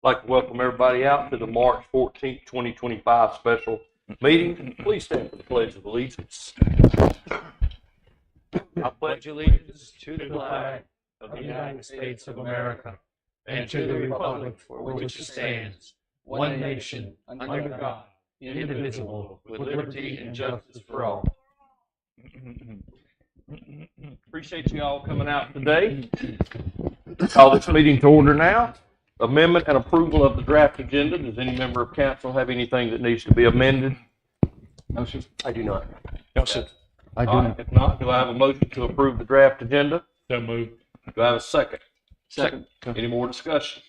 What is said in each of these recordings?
I'd like to welcome everybody out to the March 14th, 2025 special meeting. Please stand for the Pledge of Allegiance. I pledge allegiance to the flag of the United States of America and to the republic for which it stands, one nation, under God, indivisible, with liberty and justice for all. Appreciate you all coming out today. Call this meeting to order now. Amendment and approval of the draft agenda. Does any member of council have anything that needs to be amended? No, sir. I do not. No, sir. I do not. If not, do I have a motion to approve the draft agenda? So moved. Do I have a second? Second. Any more discussion?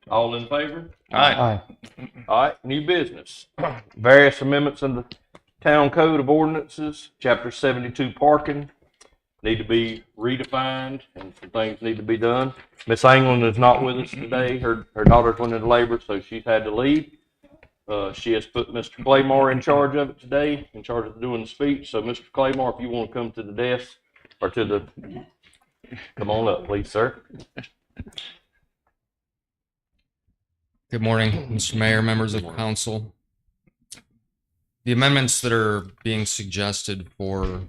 All in favor? Aye. All right, new business. Various amendments in the Town Code of Ordinances, Chapter 72 parking, need to be redefined and some things need to be done. Miss England is not with us today. Her daughter's went into labor, so she's had to leave. She has put Mr. Claymore in charge of it today, in charge of doing the speech. So, Mr. Claymore, if you want to come to the desk or come on up, please, sir. Good morning, Mr. Mayor, members of council. The amendments that are being suggested for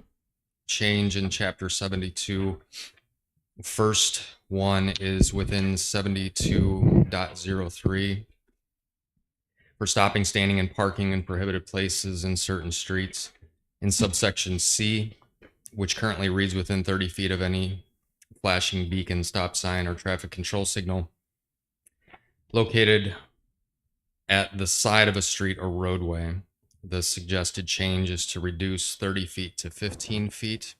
change in Chapter 72, first one is within 72.03 for stopping, standing, and parking in prohibited places in certain streets. In subsection C, which currently reads within 30 feet of any flashing beacon, stop sign, or traffic control signal located at the side of a street or roadway. The suggested change is to reduce 30 feet to 15 feet,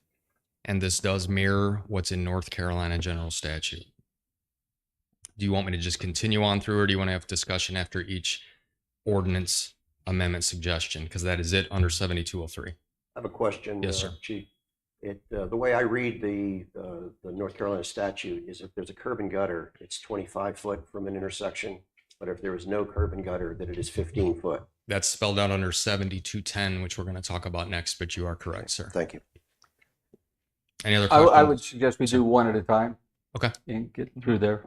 and this does mirror what's in North Carolina general statute. Do you want me to just continue on through, or do you want to have discussion after each ordinance amendment suggestion? Because that is it under 7203. I have a question, Yes, sir. Chief. The way I read the North Carolina statute is if there's a curb and gutter, it's 25 foot from an intersection. But if there is no curb and gutter, then it is 15 foot. That's spelled out under 7210, which we're going to talk about next, but you are correct, sir. Thank you. Any other questions? I would suggest we do one at a time. Okay. And get through there.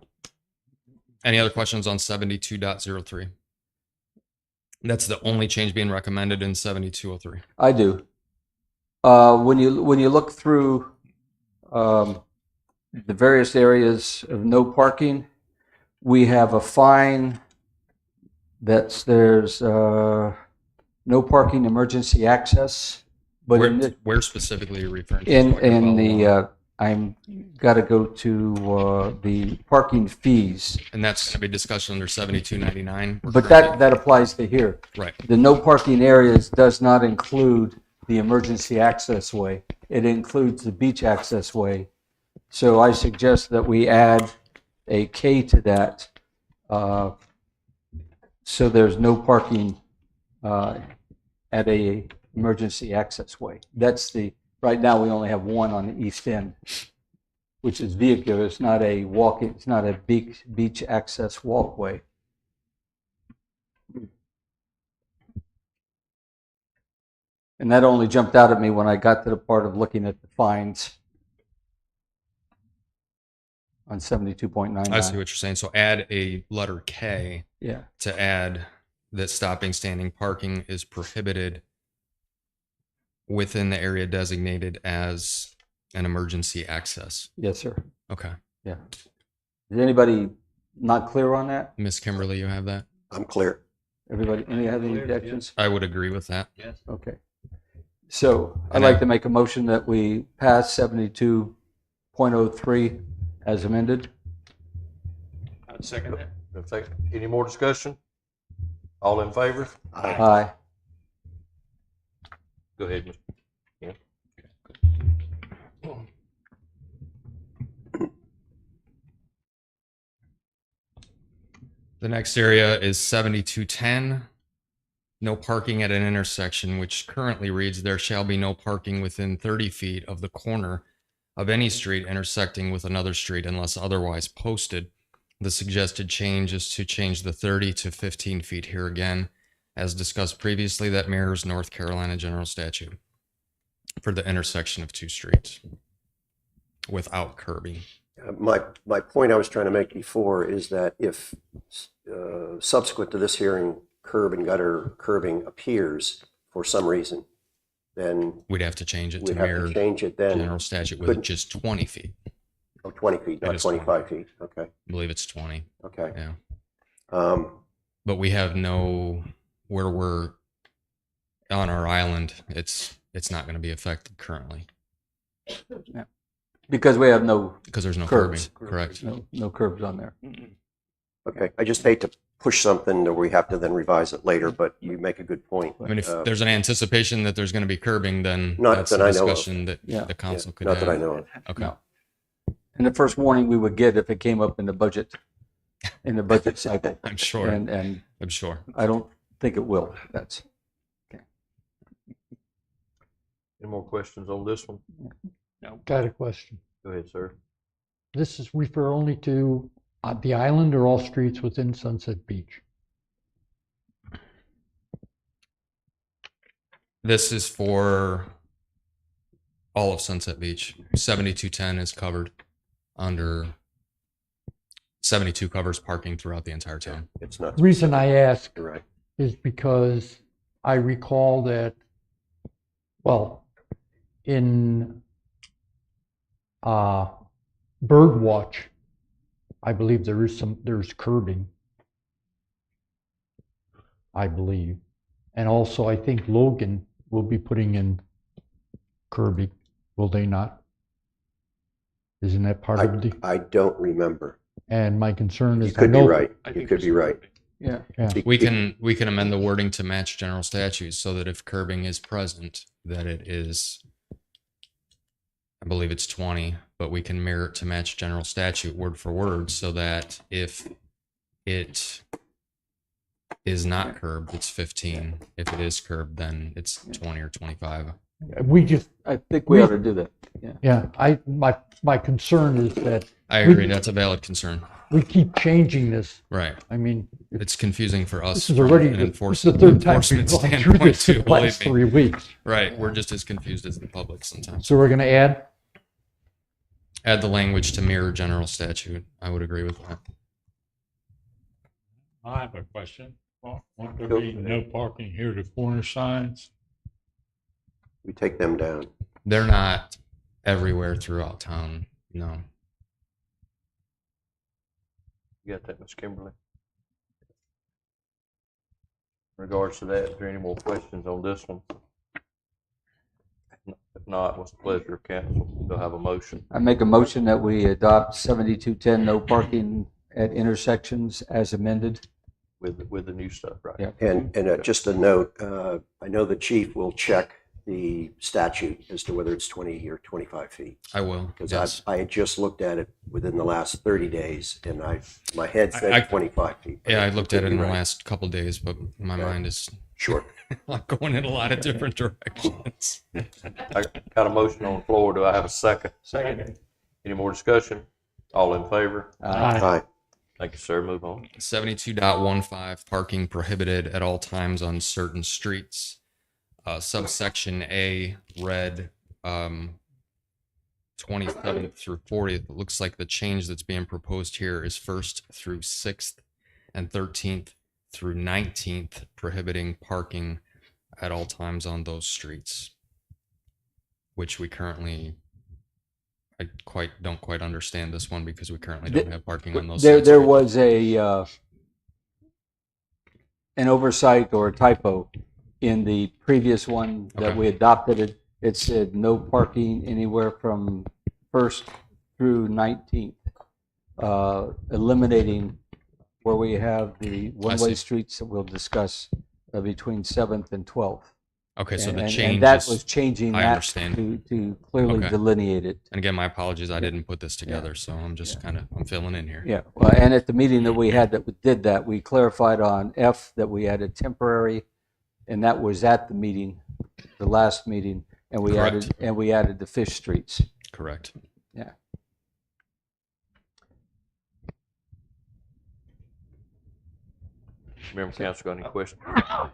Any other questions on 72.03? That's the only change being recommended in 7203. I do. When you look through the various areas of no parking, we have a fine that's there's no parking emergency access. But where specifically are you referring to? in the I'm got to go to the parking fees. And that's going to be discussion under 7299. But that applies to here. Right. The no parking areas does not include the emergency access way. It includes the beach access way. So I suggest that we add a K to that, so there's no parking at a emergency access way. That's right now we only have one on the east end, which is vehicular. It's not a walking. It's not a beach access walkway. And that only jumped out at me when I got to the part of looking at the fines on 72.99. I see what you're saying. So add a letter K Yeah. to add that stopping, standing, parking is prohibited within the area designated as an emergency access. Yes, sir. Okay. Yeah. Is anybody not clear on that? Miss Kimberly, you have that? I'm clear. Everybody, any have any objections? I would agree with that. Yes. Okay. So I'd And like to make a motion that we pass 72.03 as amended. I'd second that. Any more discussion? All in favor? Aye. Go ahead, Mr. Yeah. The next area is 7210. No parking at an intersection, which currently reads, there shall be no parking within 30 feet of the corner of any street intersecting with another street unless otherwise posted. The suggested change is to change the 30 to 15 feet here again. As discussed previously, that mirrors North Carolina general statute for the intersection of two streets without curbing. My point I was trying to make before is that if subsequent to this hearing, curb and gutter curbing appears for some reason, then We'd have to change it to we'd have mirror to change it then. general statute with Couldn't- just 20 feet. Oh, 20 feet, It not is 25 feet. Okay, I believe it's 20. okay. Yeah. Um, But we have no, where we're on our island, it's not going to be affected currently Because we have no, because there's no Curbs. curbing. Correct. no curbs on there. Okay, I just hate to push something that we have to then revise it later, but you make a good point. I mean, if there's an anticipation that there's going to be curbing, then Not that's that a I know of. discussion that Yeah. the council could Not have. that I know of. Okay. No. And the first warning we would get if it came up in the budget cycle. I'm sure. And I'm sure. I don't think it will. That's, Any more questions on this one? Got a question. Go ahead, sir. This is refer only to the island or all streets within Sunset Beach? This is for all of Sunset Beach. 7210 is covered under 72 covers parking throughout the entire town. It's not. The reason I ask You're right. is because I recall that, well, in Birdwatch, I believe there's curbing, I believe. And also, I think Logan will be putting in curbing, will they not? Isn't that part of the, I don't remember. and my concern is. You could I be know- right. You could be right. yeah. We can amend the wording to match general statutes so that if curbing is present, that it is, I believe it's 20, but we can mirror it to match general statute word for word so that if it is not curbed, it's 15. If it is curbed, then it's 20 or 25. We just, I think we ought to do that. yeah, my concern is that I agree. That's a valid concern. we keep changing this. Right. I mean, It's confusing for us. this is already, from an this is the third time we've enforcement gone through this in standpoint, the last too, believe 3 me. weeks. Right. We're just as confused as the public sometimes. So we're gonna add, Add the language to mirror general statute. I would agree with that. I have a question. Won't there be no parking here to corner signs? We take them down. They're not everywhere throughout town. No. You got that, Ms. Kimberly? In regards to that, is there any more questions on this one? If not, what's the pleasure of council? They'll have a motion. I make a motion that we adopt 7210, no parking at intersections as amended. With the new stuff, right? Yeah. And just a note, I know the chief will check the statute as to whether it's 20 or 25 feet. I will. Because Yes. I had just looked at it within the last 30 days and my head I- said 25 feet. Yeah, I looked at it in the Right. last couple of days, but my Okay. mind is Sure. going in a lot of different directions. I got a motion on the floor. Do I have a second? second, Any more discussion? All in favor? Aye. Thank you, sir. Move on. 72.15 parking prohibited at all times on certain streets. Subsection A read 27th through 40th. It looks like the change that's being proposed here is 1st through 6th and 13th through 19th, prohibiting parking at all times on those streets, which we currely, I don't quite understand this one because we currently don't have parking on those There streets. there was an oversight or a typo in the previous one that Okay. we adopted. It said no parking anywhere from 1st through 19th, eliminating where we have the one-way see. streets that we'll discuss between 7th and 12th. Okay, so the And change that is, was changing I that understand. to clearly Okay. delineate it. and again, my apologies, I didn't put this together, so I'm just I'm filling in here. Yeah, well, and at the meeting that we had that we did that, we clarified on F that we added temporary, and that was at the meeting, the last meeting, and we Correct. added the fish streets. Correct. Yeah. Member council got any questions? I'll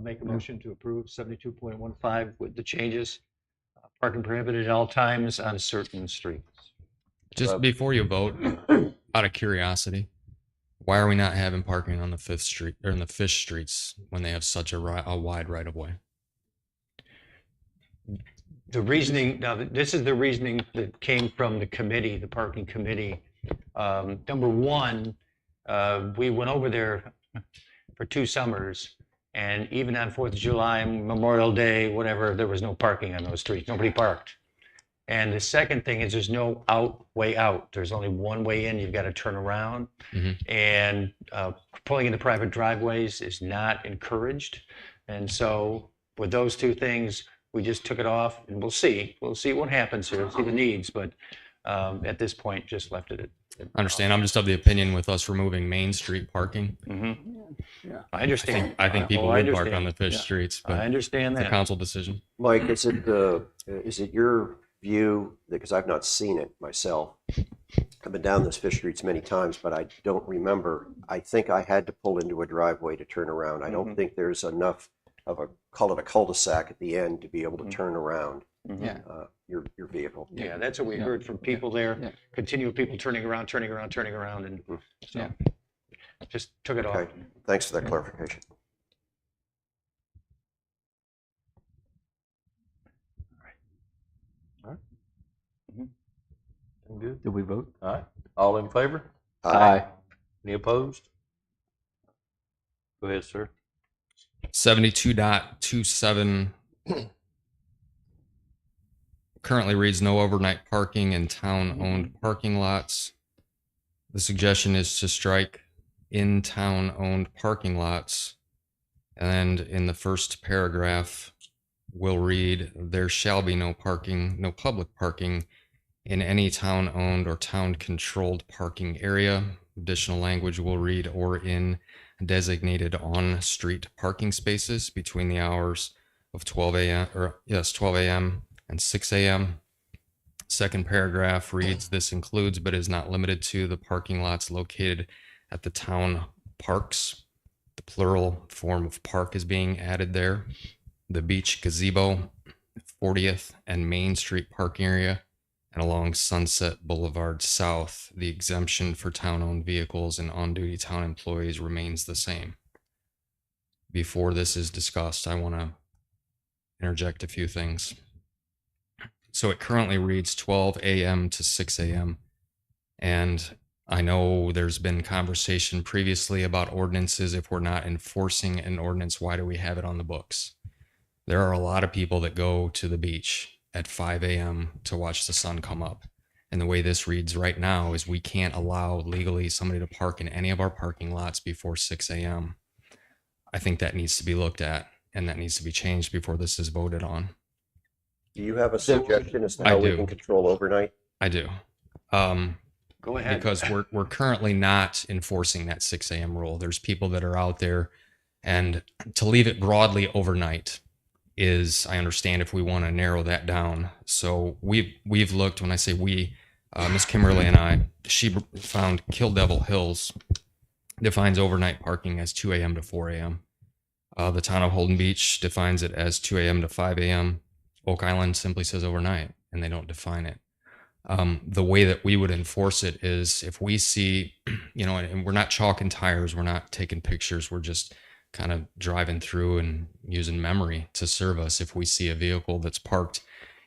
make a motion to approve 72.15 with the changes Parking prohibited at all times on certain streets. Just before you vote, out of curiosity, why are we not having parking on the Fifth Street or in the Fish Streets when they have such a wide right of way? The reasoning, now, this is the reasoning that came from the committee, the parking committee. Number one, we went over there for 2 summers, and even on 4th of July, Memorial Day, whatever, there was no parking on those streets. Nobody parked. And the second thing is there's no way out. There's only one way in. You've got to turn around. And pulling into private driveways is not encouraged. And so with those two things, we just took it off, and we'll see. We'll see what happens here, see the needs. But at this point, just left it at I understand. I'm just of the opinion with us removing Main Street parking. I understand. I think people Oh, I would park on understand. the Fish Streets, but I understand it's a that. council decision. Mike, is it your view, because I've not seen it myself, I've been down this Fish Streets many times, but I don't remember. I think I had to pull into a driveway to turn around. I don't think there's enough of a, call it a cul-de-sac at the end to be able to turn around your vehicle. Yeah, that's what we heard from people there. Continual people turning around, and so just took it off. Okay, thanks for that clarification. Good. Did we vote? All right. All in favor? Any opposed? Go ahead, sir. 72.27 currently reads no overnight parking in town-owned parking lots. The suggestion is to strike in town-owned parking lots. And in the first paragraph, we'll read, there shall be no parking, no public parking in any town-owned or town-controlled parking area. Additional language will read, or in designated on-street parking spaces between the hours of 12 a.m. and 6 a.m. Second paragraph reads, this includes but is not limited to the parking lots located at the town parks. The plural form of park is being added there. The beach gazebo, 40th and Main Street parking area, and along Sunset Boulevard South, the exemption for town-owned vehicles and on-duty town employees remains the same. Before this is discussed, I want to interject a few things. So it currently reads 12 a.m. to 6 a.m. And I know there's been conversation previously about ordinances. If we're not enforcing an ordinance, why do we have it on the books? There are a lot of people that go to the beach at 5 a.m. to watch the sun come up. And the way this reads right now is we can't allow legally somebody to park in any of our parking lots before 6 a.m. I think that needs to be looked at, and that needs to be changed before this is voted on. Do you have a suggestion as to how we can control overnight? I do. Go ahead. Because we're currently not enforcing that 6 a.m. rule. There's people that are out there, and to leave it broadly overnight is, I understand if we want to narrow that down. So we've looked, when I say we, Miss Kimberly and I, she found Kill Devil Hills defines overnight parking as 2 a.m. to 4 a.m. The town of Holden Beach defines it as 2 a.m. to 5 a.m. Oak Island simply says overnight, and they don't define it. The way that we would enforce it is if we see, and we're not chalking tires, we're not taking pictures, we're just kind of driving through and using memory to serve us. If we see a vehicle that's parked,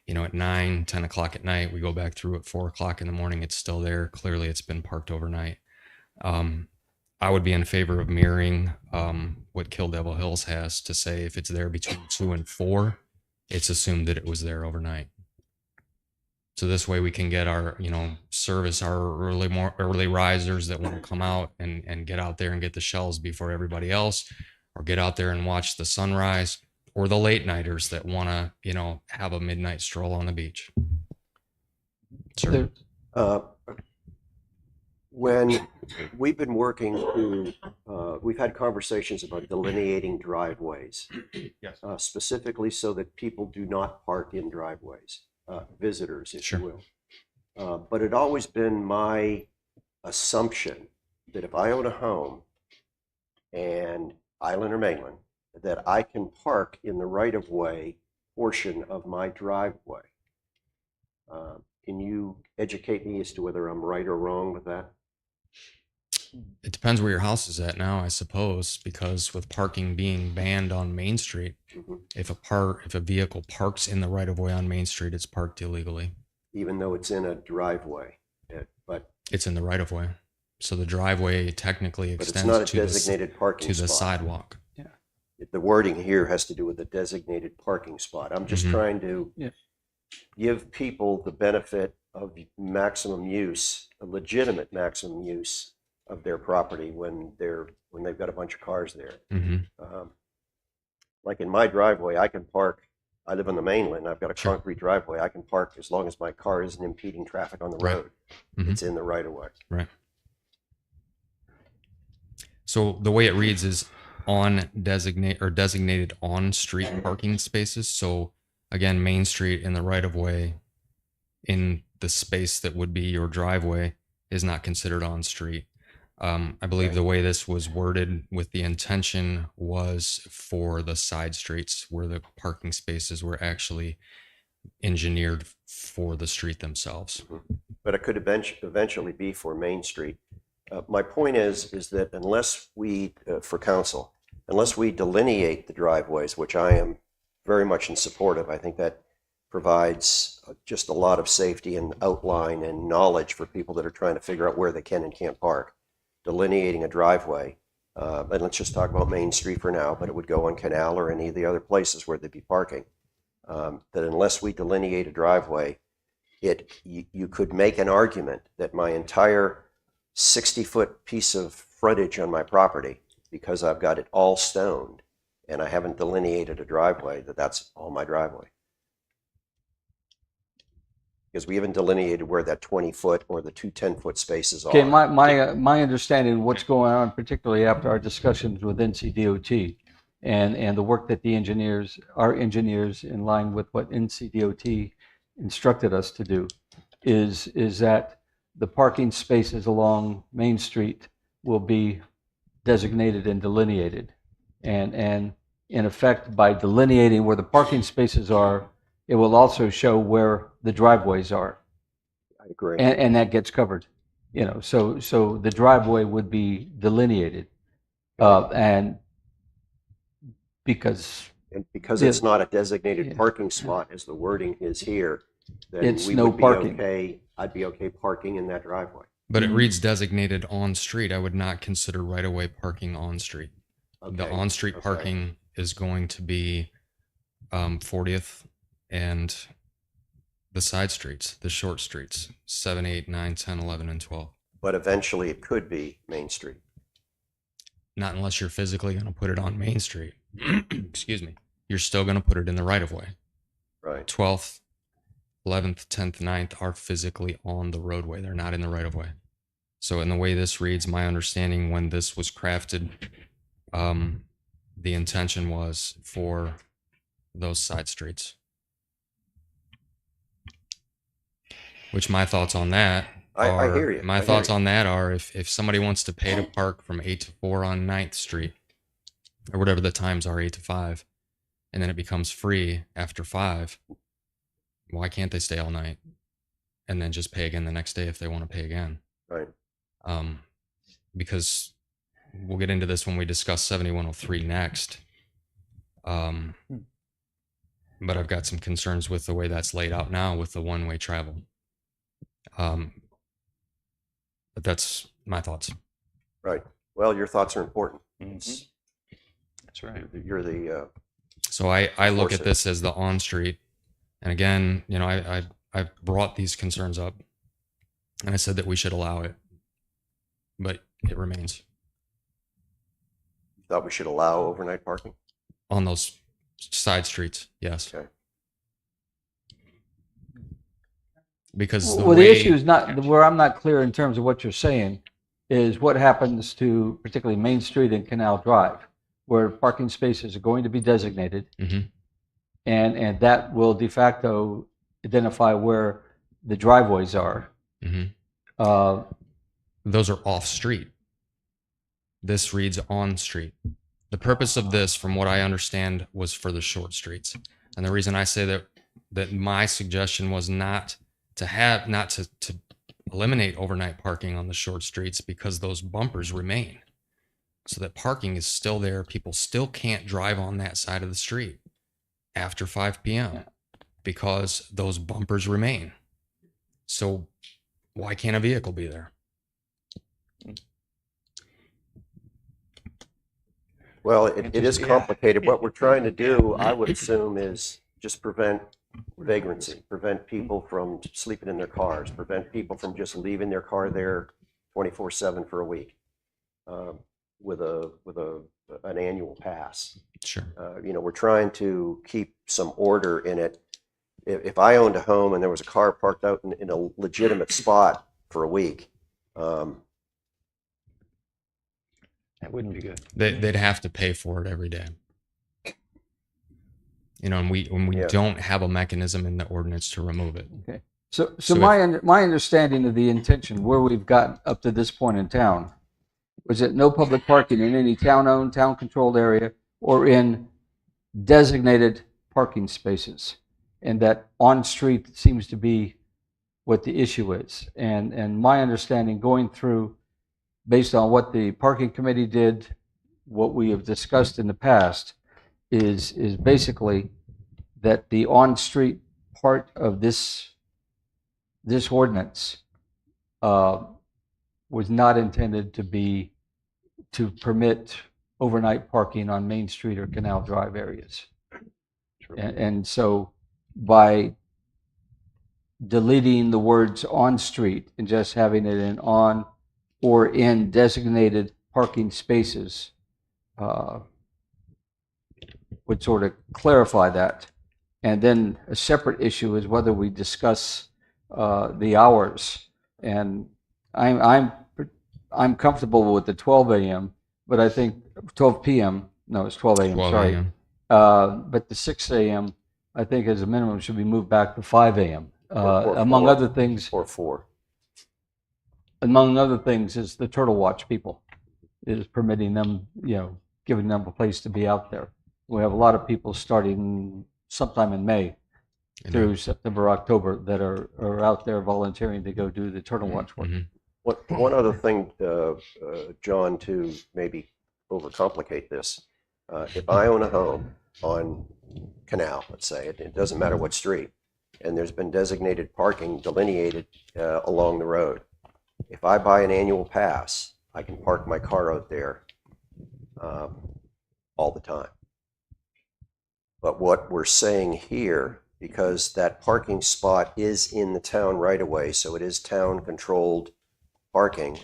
at 9, 10 o'clock at night, we go back through at 4 o'clock in the morning, it's still there. Clearly it's been parked overnight. I would be in favor of mirroring what Kill Devil Hills has to say if it's there between 2 and 4, it's assumed that it was there overnight. So this way we can get our, service our early risers that want to come out and get out there and get the shells before everybody else, or get out there and watch the sunrise, or the late nighters that want to, have a midnight stroll on the beach. Sure. When we've been working to, we've had conversations about delineating driveways. Yes. Specifically so that people do not park in driveways, visitors, if Sure. you will. But it always been my assumption that if I own a home, and island or mainland, that I can park in the right-of-way portion of my driveway. Can you educate me as to whether I'm right or wrong with that? It depends where your house is at now, I suppose, because with parking being banned on Main Street, Mhm. if a vehicle parks in the right of way on Main Street, it's parked illegally. Even though it's in a driveway, but It's in the right of way. So the driveway technically it's extends not a to the, designated parking to the spot. sidewalk. The wording here has to do with a designated parking spot. I'm just Mhm. trying to Yeah. give people the benefit of maximum use, a legitimate maximum use of their property when they've got a bunch of cars there. hmm Like in my driveway, I can park. I live on the mainland. I've got a Sure. concrete driveway. I can park as long as my car isn't impeding traffic on the Right. road. Mhm. It's in the right of way. Right. So the way it reads is designated on street parking spaces. So again, Main Street in the right of way in the space that would be your driveway is not considered on street. I believe the way this was worded with the intention was for the side streets where the parking spaces were actually engineered for the street themselves. But it could eventually be for Main Street. My point is that unless we, for council, unless we delineate the driveways, which I am very much in support of, I think that provides just a lot of safety and outline and knowledge for people that are trying to figure out where they can and can't park. Delineating a driveway, and let's just talk about Main Street for now, but it would go on Canal or any of the other places where they'd be parking. That unless we delineate a driveway, you could make an argument that my entire 60-foot piece of frontage on my property, because I've got it all stoned and I haven't delineated a driveway, that's all my driveway. Because we haven't delineated where that 20-foot or the two 10-foot spaces are. Okay, my understanding of what's going on, particularly after our discussions with NCDOT and the work that our engineers in line with what NCDOT instructed us to do, is that the parking spaces along Main Street will be designated and delineated. And in effect, by delineating where the parking spaces are, it will also show where the driveways are. I agree. And that gets covered, so the driveway would be delineated. And because And because Yeah. it's not a designated Yeah. parking spot, as the wording is here, then It's we no would be parking. okay, I'd be okay parking in that driveway. But it reads designated on street. I would not consider right of way parking on street. The Okay, on street okay. parking is going to be 40th and the side streets, the short streets, 7, 8, 9, 10, 11, and 12. But eventually it could be Main Street. Not unless you're physically going to put it on Main Street. Excuse me. You're still going to put it in the right of way. Right. 12th, 11th, 10th, 9th are physically on the roadway. They're not in the right of way. So in the way this reads, my understanding when this was crafted, the intention was for those side streets. Which my thoughts on that I are, hear you. my I hear thoughts you. on that are if somebody wants to pay to park from 8 to 4 on 9th Street, or whatever the times are, 8 to 5, and then it becomes free after 5, why can't they stay all night and then just pay again the next day if they want to pay again? Right. Because we'll get into this when we discuss 7103 next. But I've got some concerns with the way that's laid out now with the one-way travel. But that's my thoughts. Right. Well, your thoughts are important. That's right. You're the, So I look at Enforce it. this as the on street, and again, I brought these concerns up, and I said that we should allow it, but it remains thought we should allow overnight parking? on those side streets. Yes, Okay. because well, the issue is not where I'm not clear in terms of what you're saying is what happens to particularly Main Street and Canal Drive, where parking spaces are going to be designated, Mhm. and that will de facto identify where the driveways are. Mhm. Uh, Those are off street. This reads on street. The purpose of this, from what I understand, was for the short streets. And the reason I say that my suggestion was not to eliminate overnight parking on the short streets because those bumpers remain. So that parking is still there. People still can't drive on that side of the street after 5 p.m. because those bumpers remain. So why can't a vehicle be there? Well, it is complicated. What we're trying to do, I would assume, is just prevent vagrancy, prevent people from sleeping in their cars, prevent people from just leaving their car there 24/7 for a week with an annual pass. Sure. We're trying to keep some order in it. If I owned a home and there was a car parked out in a legitimate spot for a week, That wouldn't be good. They'd have to pay for it every day. And we Yeah. don't have a mechanism in the ordinance to remove it. Okay. So So my understanding of the intention, where we've gotten up to this point in town, was that no public parking in any town-owned, town-controlled area or in designated parking spaces. And that on-street seems to be what the issue is. And my understanding going through, based on what the parking committee did, what we have discussed in the past, is basically that the on-street part of this ordinance was not intended to permit overnight parking on Main Street or Canal Drive areas. And so by deleting the words on street and just having it in on or in designated parking spaces would sort of clarify that. And then a separate issue is whether we discuss the hours. And I'm comfortable with the 12 a.m., but I think 12 p.m. No, it's 12 a.m. 12 Sorry. a.m. But the 6 a.m. I think as a minimum should be moved back to 5 a.m. Or Among 4. other things, or 4. among other things, is the Turtle Watch people is permitting them, giving them a place to be out there. We have a lot of people starting sometime in May through September, October that are out there volunteering to go do the Turtle Watch work. Mm-hmm. One other thing, John, to maybe overcomplicate this. If I own a home on Canal, let's say, it doesn't matter what street, and there's been designated parking delineated along the road. If I buy an annual pass, I can park my car out there all the time. But what we're saying here, because that parking spot is in the town right away, so it is town-controlled parking,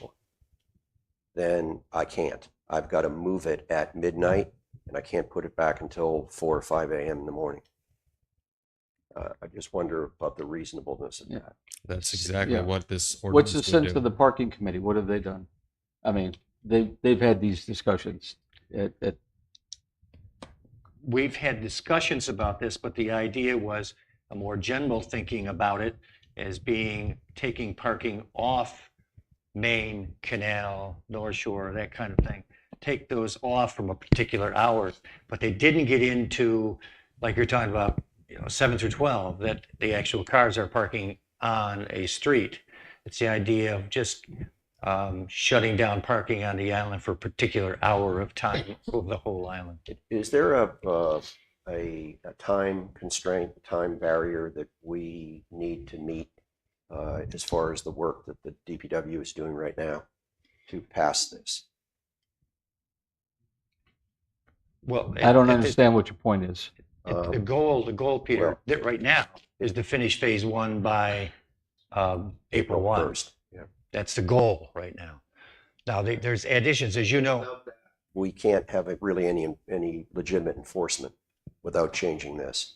then I can't. I've got to move it at midnight, and I can't put it back until 4 or 5 a.m. in the morning. I just wonder about the reasonableness of that. That's exactly what this ordinance What's the would sense do. of the parking committee? What have they done? I mean, they've had these discussions at We've had discussions about this, but the idea was a more general thinking about it as being taking parking off Main, Canal, North Shore, that kind of thing. Take those off from a particular hour, but they didn't get into, like you're talking about, 7 through 12, that the actual cars are parking on a street. It's the idea of just shutting down parking on the island for a particular hour of time over the whole island. Is there a time constraint, time barrier that we need to meet as far as the work that the DPW is doing right now to pass this? Well, I don't understand what your point is. The goal, Peter, well- that right now is to finish phase 1 by April 1. 1st. Yeah. That's the goal right now. Now, there's additions, as you know. We can't have really any legitimate enforcement without changing this.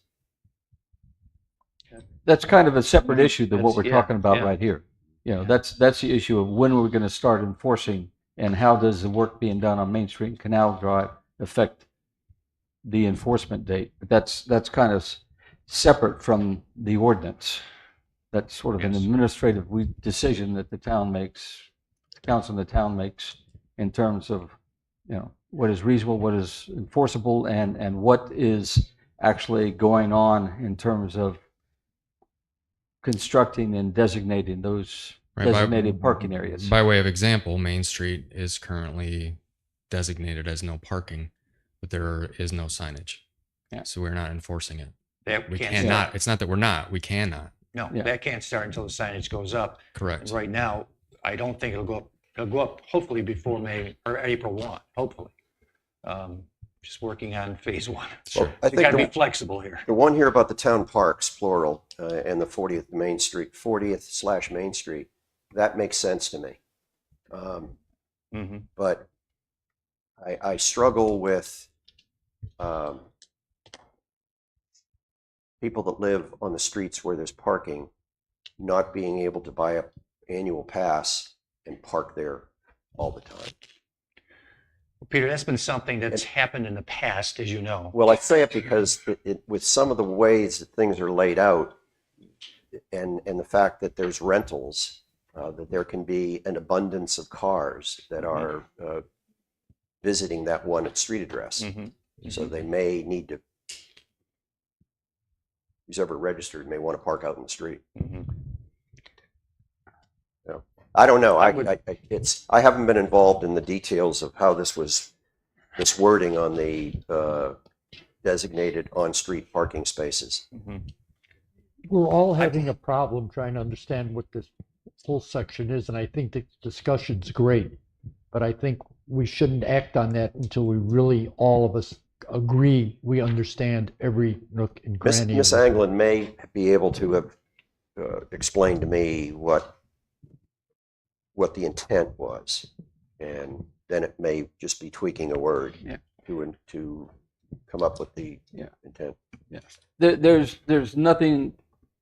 That's kind of a separate issue than what we're That's- yeah, talking about yeah. right here. Yeah. That's the issue of when we're going to start enforcing and how does the work being done on Main Street and Canal Drive affect the enforcement date. But that's kind of separate from the ordinance. That's sort of an Yes. administrative decision that the town makes, the council in the town makes in terms of, what is reasonable, what is enforceable, and what is actually going on in terms of constructing and designating those Right, by- designated parking areas. By way of example, Main Street is currently designated as no parking, but there is no signage. Yeah. So we're not enforcing it. That We can't cannot. start. It's not that we're not. We cannot. No, Yeah. that can't start until the signage goes up. And Correct. right now, I don't think it'll go up. It'll go up hopefully before May or April 1, hopefully. Just working on phase 1. Sure. I You think gotta be the, flexible here. the one here about the town parks, plural, and the 40th Main Street, 40th/Main Street, that makes sense to me. But I struggle with people that live on the streets where there's parking, not being able to buy an annual pass and park there all the time. Peter, that's been something that's happened in the past, as you know. Well, I say it because with some of the ways that things are laid out and the fact that there's rentals, that there can be an abundance of cars that are visiting that one street address. So they may need to, who's ever registered may want to park out in the street. I don't know. I haven't been involved in the details of how this wording on the designated on-street parking spaces. We're all having a problem trying to understand what this whole section is, and I think the discussion's great, but I think we shouldn't act on that until we really, all of us, agree we understand every nook and cranny. Miss Anglin may be able to have explained to me what the intent was, and then it may just be tweaking a word to come up with the intent. There's nothing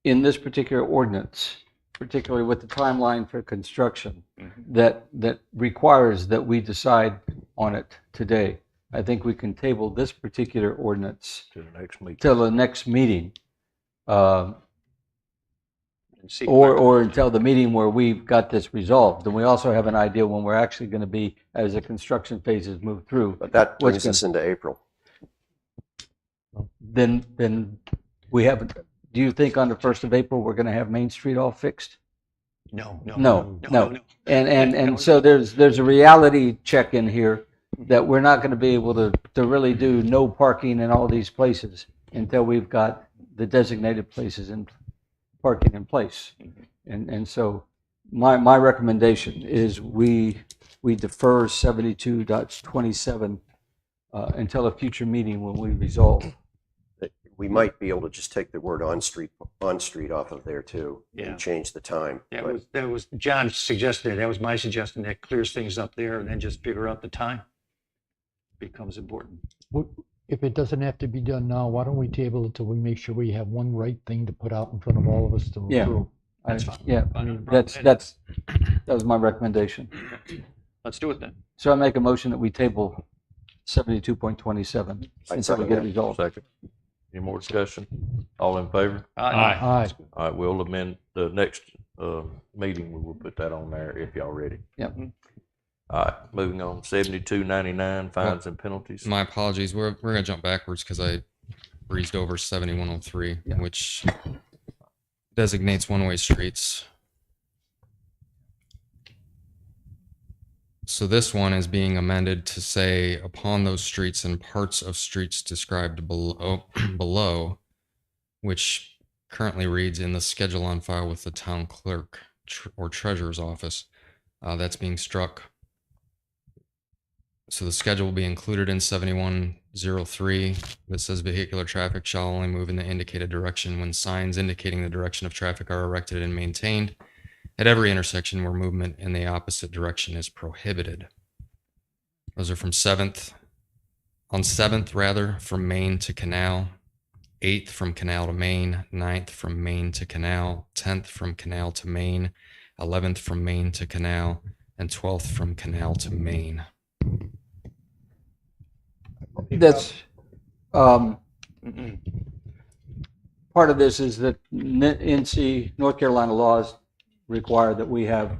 in this particular ordinance, particularly with the timeline for construction, that requires that we decide on it today. I think we can table this particular ordinance To the next meeting. till the next meeting, And see- or until the meeting where we've got this resolved. And we also have an idea when we're actually going to be, as the construction phases move through. But that What's brings us into April. Then we have. Do you think on the 1st of April we're going to have Main Street all fixed? No. No. And so there's a reality check in here that we're not going to be able to really do no parking in all these places until we've got the designated places and parking in place. And so my recommendation is we defer 72.27 until a future meeting when we resolve. We might be able to just take the word on street off of there too, and change the time. That was John suggested. That was my suggestion. That clears things up there, and then just figure out the time becomes important. If it doesn't have to be done now, why don't we table it till we make sure we have one right thing to put out in front of all of us to approve? That's fine. Yeah, I don't have a problem with that was my recommendation. Let's do it then. So I make a motion that we table 72.27 I'd until we second get it that. resolved. Second. Any more discussion? All in favor? Aye. Aye. All right, we'll amend the next meeting. We will put that on there if y'all ready. Yep. All right, moving on. 72.99 fines and penalties. My apologies. We're gonna jump backwards because I breezed over 7103, which designates one-way streets. So this one is being amended to say upon those streets and parts of streets described below, which currently reads in the schedule on file with the town clerk or treasurer's office. That's being struck. So the schedule will be included in 7103 that says vehicular traffic shall only move in the indicated direction when signs indicating the direction of traffic are erected and maintained at every intersection where movement in the opposite direction is prohibited. Those are from 7th, from Main to Canal, 8th from Canal to Main, 9th from Main to Canal, 10th from Canal to Main, 11th from Main to Canal, and 12th from Canal to Main. That's part of this is that NC, North Carolina laws require that we have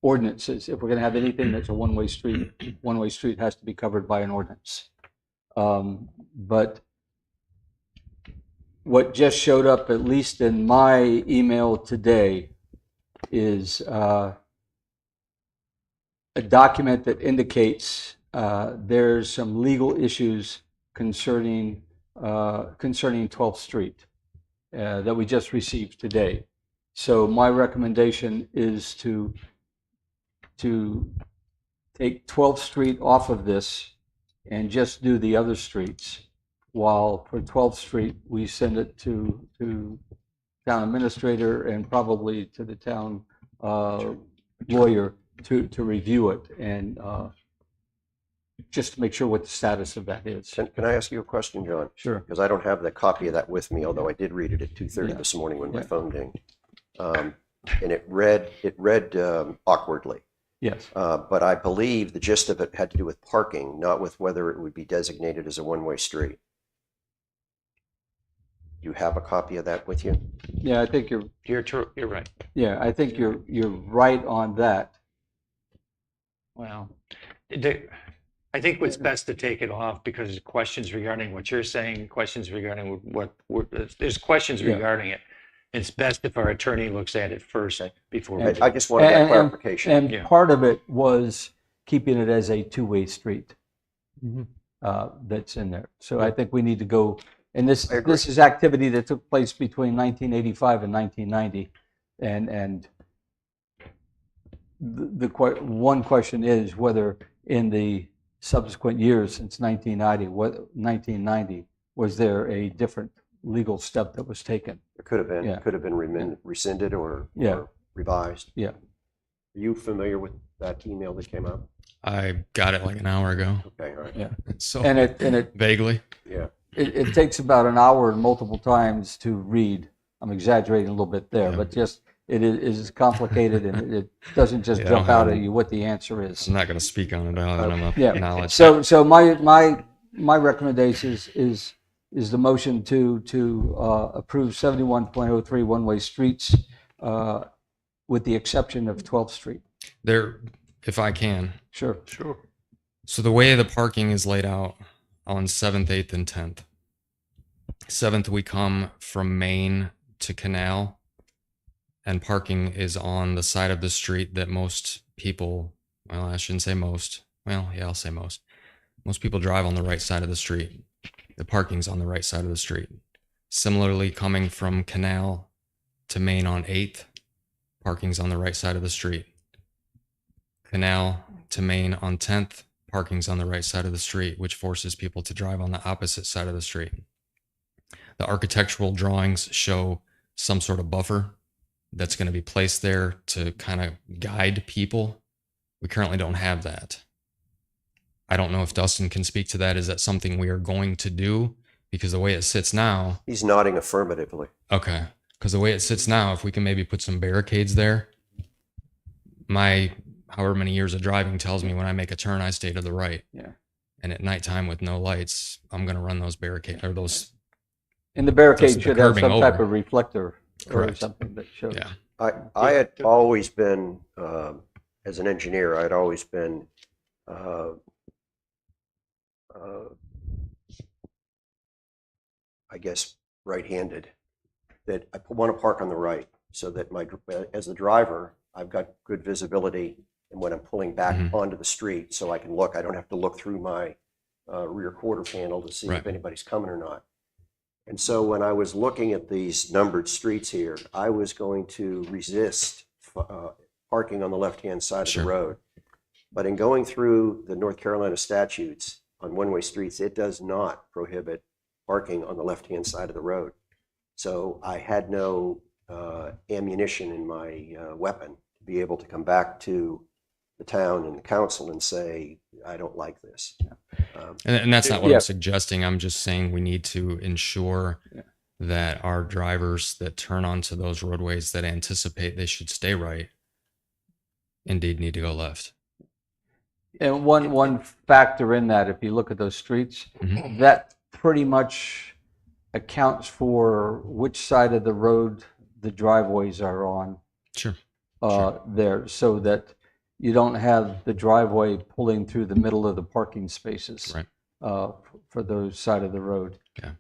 ordinances. If we're going to have anything that's a one-way street has to be covered by an ordinance. But what just showed up, at least in my email today, is a document that indicates there's some legal issues concerning 12th Street that we just received today. So my recommendation is to take 12th Street off of this and just do the other streets, while for 12th Street, we send it to town administrator and probably to the town lawyer to review it and just to make sure what the status of that is. Can I ask you a question, John? Sure. Because I don't have the copy of that with me, although I did read it at 2:30 Yeah. this morning when my Yeah. phone dinged. And it read awkwardly. Yes. But I believe the gist of it had to do with parking, not with whether it would be designated as a one-way street. You have a copy of that with you? Yeah, I think you're You're right. yeah, I think you're right on that. Well, I think it's best to take it off because questions regarding what you're saying, questions regarding there's questions Yeah. regarding it. It's best if our attorney looks at it first before we do I just wanted that clarification. And Yeah. part of it was keeping it as a two-way street Mhm. that's in there. So I think we need to go, and this I agree. is activity that took place between 1985 and 1990. And one question is whether in the subsequent years since 1990, was there a different legal step that was taken? It could have been, Yeah. rescinded or Yeah. revised. Yeah. Are you familiar with that email that came out? I got it like an hour ago. Okay, all right. Yeah. So And it vaguely. Yeah. it takes about an hour and multiple times to read. I'm exaggerating a little bit there, Yeah. but just it is complicated and it doesn't just Yeah, I jump don't out have- at you what the answer is. I'm not going to speak on it other than Yeah. I'm knowledge. So my recommendation is the motion to approve 71.03 one-way streets with the exception of 12th Street. There, if I can. Sure. Sure. So the way the parking is laid out on 7th, 8th, and 10th. 7th, we come from Main to Canal, and parking is on the side of the street that most people, well, I shouldn't say most. Well, yeah, I'll say most. Most people drive on the right side of the street. The parking's on the right side of the street. Similarly, coming from Canal to Main on 8th, parking's on the right side of the street. Canal to Main on 10th, parking's on the right side of the street, which forces people to drive on the opposite side of the street. The architectural drawings show some sort of buffer that's going to be placed there to kind of guide people. We currently don't have that. I don't know if Dustin can speak to that. Is that something we are going to do? Because the way it sits now, He's nodding affirmatively. okay, because the way it sits now, if we can maybe put some barricades there, my however many years of driving tells me when I make a turn, I stay to the right. Yeah. And at nighttime with no lights, I'm going to run those barricades or those. And the barricade The should have curving some type over. of reflector or Correct. something that shows. Yeah. I had always been, as an engineer, I'd always been I guess, right-handed, that I want to park on the right so that as the driver, I've got good visibility and when I'm pulling back Mhm. onto the street so I can look, I don't have to look through my rear quarter panel to see Right. if anybody's coming or not. And so when I was looking at these numbered streets here, I was going to resist parking on the left-hand side of Sure. the road. But in going through the North Carolina statutes on one-way streets, it does not prohibit parking on the left-hand side of the road. So I had no ammunition in my weapon to be able to come back to the town and the council and say, I don't like this. And that's not what Yeah. I'm suggesting. I'm just saying we need to ensure Yeah. that our drivers that turn onto those roadways that anticipate they should stay right indeed need to go left. And one factor in that, if you look at those streets, Mhm. that pretty much accounts for which side of the road the driveways are on Sure. there, so that you don't have the driveway pulling through the middle of the parking spaces Right. for those side of the road. Yeah.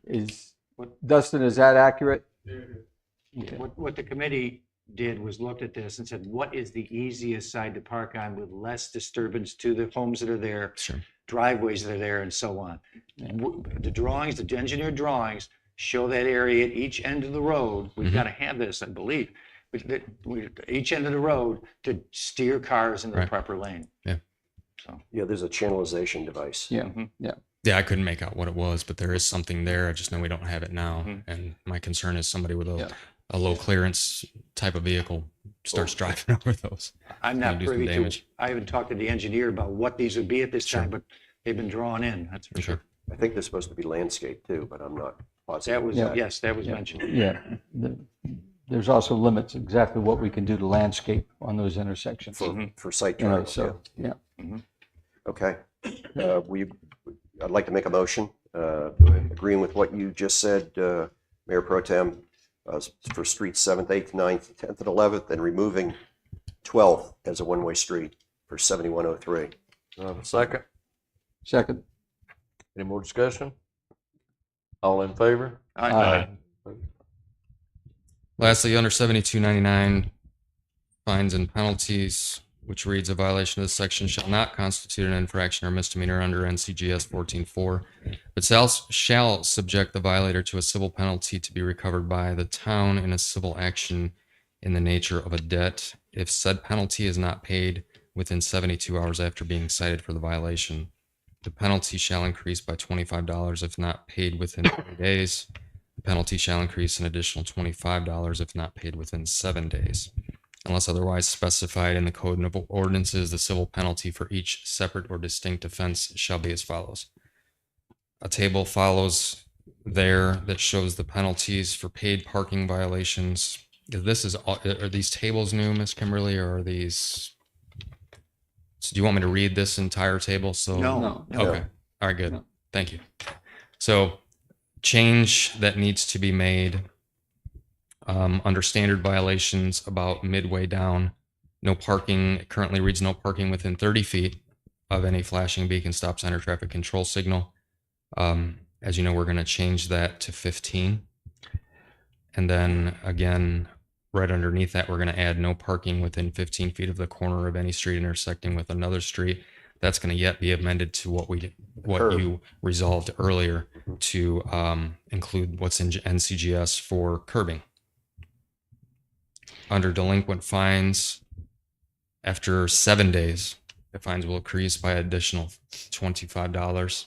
Dustin, is that accurate? What the committee did was looked at this and said, what is the easiest side to park on with less disturbance to the homes that are there, Sure. driveways that are there, and so on. The drawings, the engineered drawings show that area at each end of the road. We've got to have this, I believe, each end of the road to steer cars into the Right. proper lane. Yeah. So, Yeah, there's a channelization device. Yeah, Mhm. yeah. Yeah, I couldn't make out what it was, but there is something there. I just know we don't have it now. Mhm. And my concern is somebody with Yeah. a low clearance type of vehicle starts driving over those. I'm Gonna not do some privy to, damage. I haven't talked to the engineer about what these would be at this Sure. time, but they've been drawn in, that's for sure. Sure. I think they're supposed to be landscape too, but I'm not positive. That was, Yeah. yes, that was Yeah. mentioned. Yeah. There's also limits exactly what we can do to landscape on those intersections. For site You know, triangles, so, yeah. Okay. I'd like to make a motion, agreeing with what you just said, Mayor Pro Tem, for streets 7th, 8th, 9th, 10th, and 11th, and removing 12th as a one-way street for 7103. Do I have a second? Second. Any more discussion? All in favor? Aye. Lastly, under 7299, fines and penalties, which reads, a violation of this section shall not constitute an infraction or misdemeanor under NCGS 14.4, but shall subject the violator to a civil penalty to be recovered by the town in a civil action in the nature of a debt if said penalty is not paid within 72 hours after being cited for the violation. The penalty shall increase by $25 if not paid within 30 days. The penalty shall increase an additional $25 if not paid within 7 days. Unless otherwise specified in the Code of Ordinances, the civil penalty for each separate or distinct offense shall be as follows. A table follows there that shows the penalties for paid parking violations. Are these tables new, Ms. Kimberly, or are these? So do you want me to read this entire table? So No. Okay. All right, good. No. Thank you. So change that needs to be made under standard violations about midway down. No parking, it currently reads no parking within 30 feet of any flashing beacon, stop sign, or traffic control signal. As you know, we're going to change that to 15. And then again, right underneath that, we're going to add no parking within 15 feet of the corner of any street intersecting with another street. That's going to yet be amended to what Curb. you resolved earlier to include what's in NCGS for curbing. Under delinquent fines, after 7 days, the fines will increase by additional $25.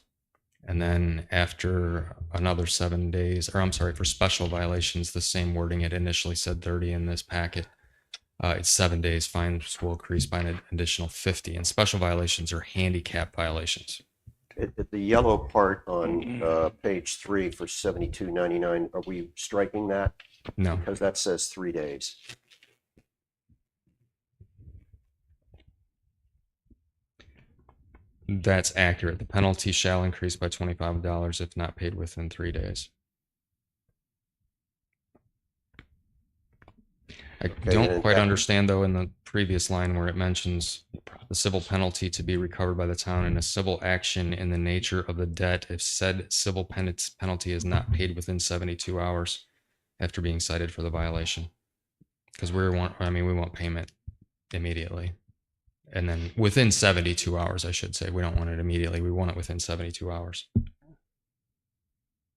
And then after another 7 days, for special violations, the same wording, it initially said 30 in this packet. It's 7 days, fines will increase by an additional 50. And special violations are handicap violations. At the yellow part on page 3 for 7299, are we striking that? No. Because that says 3 days. That's accurate. The penalty shall increase by $25 if not paid within 3 days. I don't and quite that- understand, though, in the previous line where it mentions the civil penalty to be recovered by the town in a civil action in the nature of the debt if said civil penalty is not paid within 72 hours after being cited for the violation. Because we want payment immediately. And then within 72 hours, I should say. We don't want it immediately. We want it within 72 hours.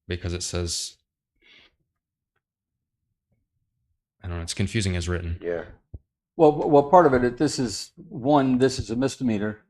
Because it says, I don't know, it's confusing as written. Yeah. Well, part of it, this is a misdemeanor,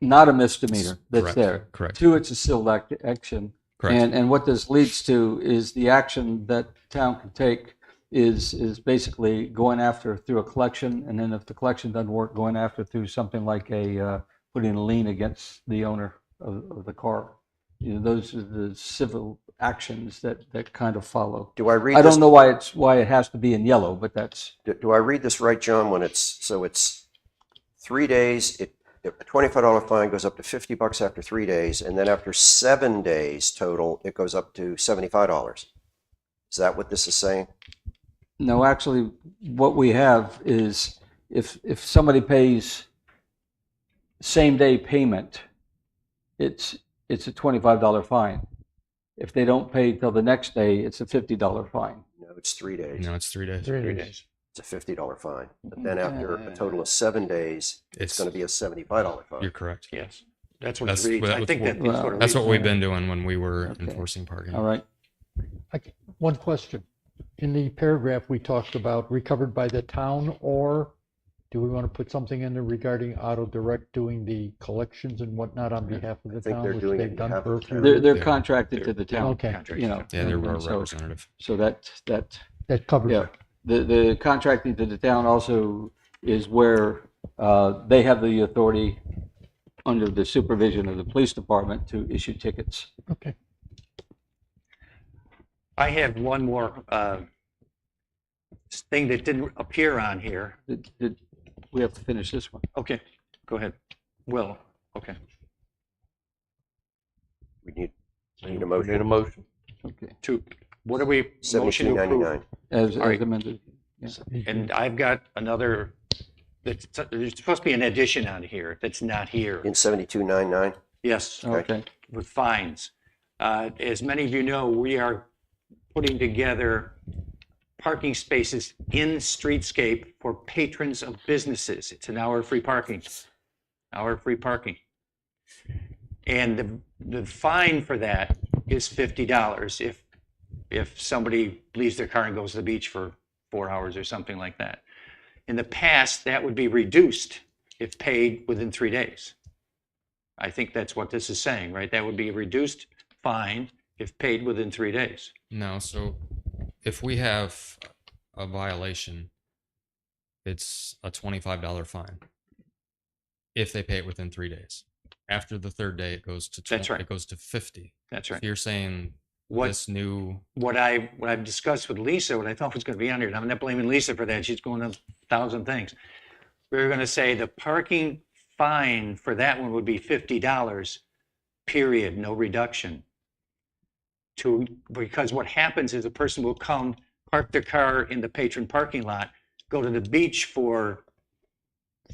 not a misdemeanor that's Correct. there. Correct. 2, it's a civil action. Correct. And what this leads to is the action that town can take is basically going after through a collection, and then if the collection doesn't work, going after through something like putting a lien against the owner of the car. You know, those are the civil actions that kind of follow. Do I read I this? don't know why it has to be in yellow, but that's Do I read this right, John, when it's 3 days, a $25 fine goes up to $50 after 3 days, and then after 7 days total, it goes up to $75. Is that what this is saying? no. Actually, what we have is if somebody pays same day payment, it's a $25 fine. If they don't pay till the next day, it's a $50 fine. No, it's 3 days. No, it's 3 days. 3 days. It's a $50 fine. But then after a total of 7 days, it's going to be a $75 fine. You're correct. Yes. That's what That's it reads. what- I think that well, sort of That's reads. what we've been doing when we were Okay. enforcing parking. All right. One question. In the paragraph, we talked about recovered by the town, or do we want to put something in there regarding Auto Direct doing the collections and whatnot on behalf of the I think town, they're which doing it they've on done behalf for a of the few town. years? They're They're- contracted to the town. Okay. Contracts, You know, Yeah, they're our and so- representative. So that That covers yeah, it. the contracting to the town also is where they have the authority under the supervision of the police department to issue tickets. Okay. I have one more thing that didn't appear on here. We have to finish this one. Okay, go ahead. Will, okay. We need a Need a motion. motion. Okay. What are we, motion to approve? $17.99. As All right. amended. And I've got another, there's supposed to be an addition on here that's not here. In 72.99. Yes, Okay. with fines. As many of you know, we are putting together parking spaces in streetscape for patrons of businesses. It's an hour free parking. Hour free parking. And the fine for that is $50 if somebody leaves their car and goes to the beach for 4 hours or something like that. In the past, that would be reduced if paid within 3 days. I think that's what this is saying, right? That would be a reduced fine if paid within 3 days. No, so if we have a violation, it's a $25 fine if they pay it within 3 days. After the third day, it goes to That's right. It goes to 50. That's So right. you're saying What this new what I've discussed with Lisa, what I thought was going to be on here, and I'm not blaming Lisa for that. She's going to 1,000 things. We were going to say the parking fine for that one would be $50, period, no reduction. Because what happens is a person will come, park their car in the patron parking lot, go to the beach for